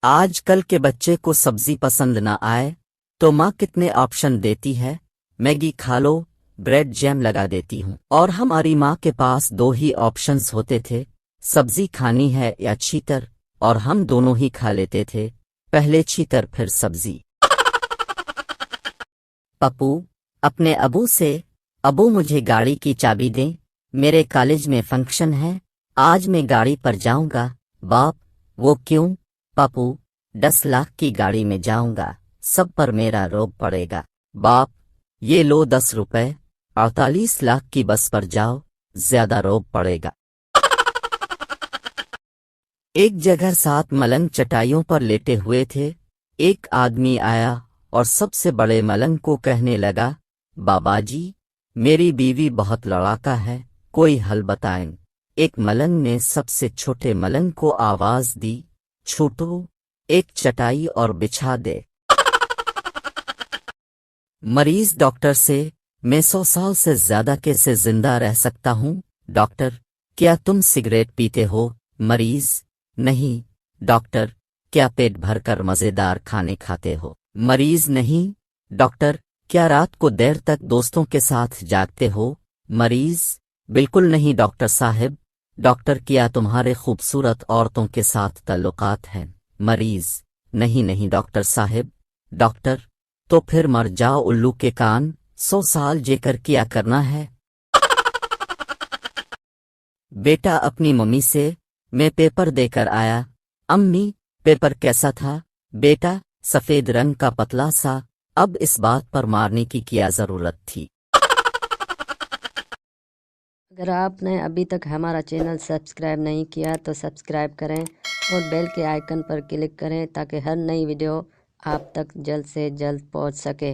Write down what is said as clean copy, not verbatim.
आजकल के बच्चे को सब्जी पसंद ना आए तो माँ कितने ऑप्शन देती है। मैगी खा लो, ब्रेड जैम लगा देती हूँ। और हमारी माँ के पास दो ही ऑप्शंस होते थे, सब्जी खानी है या चीटर, और हम दोनों ही खा लेते थे, पहले चीटर फिर सब्जी। पप्पू अपने अबू से, अबू मुझे गाड़ी की चाबी दें, मेरे कॉलेज में फंक्शन है, आज मैं गाड़ी पर जाऊंगा। बाप, वो क्यों? पप्पू, 10 लाख की गाड़ी में जाऊंगा, सब पर मेरा रोब पड़ेगा। बाप, ये लो 10 रुपए, 48 लाख की बस पर जाओ, ज्यादा रोब पड़ेगा। एक जगह 7 मलंग चटाइयों पर लेटे हुए थे। एक आदमी आया और सबसे बड़े मलंग को कहने लगा, बाबाजी, मेरी बीवी बहुत लड़ाका है, कोई हल बताएं। एक मलंग ने सबसे छोटे मलंग को आवाज दी, छोटू, एक चटाई और बिछा दे। मरीज डॉक्टर से, मैं 100 साल से ज्यादा कैसे जिंदा रह सकता हूँ? डॉक्टर, क्या तुम सिगरेट पीते हो? मरीज, नहीं। डॉक्टर, क्या पेट भरकर मजेदार खाने खाते हो? मरीज, नहीं। डॉक्टर, क्या रात को देर तक दोस्तों के साथ जागते हो? मरीज, बिल्कुल नहीं डॉक्टर साहब। डॉक्टर, क्या तुम्हारे खूबसूरत औरतों के साथ ताल्लुकात हैं? मरीज, नहीं नहीं डॉक्टर साहब। डॉक्टर, तो फिर मर जाओ उल्लू के कान, 100 साल जेकर क्या करना है? बेटा अपनी मम्मी से, मैं पेपर देकर आया। अम्मी, पेपर कैसा था? बेटा, सफेद रंग का पतला सा। अब इस बात पर मारने की क्या जरूरत थी? अगर आपने अभी तक हमारा चैनल सब्सक्राइब नहीं किया तो सब्सक्राइब करें और बेल के आइकन पर क्लिक करें ताकि हर नई वीडियो आप तक जल्द से जल्द पहुंच सके।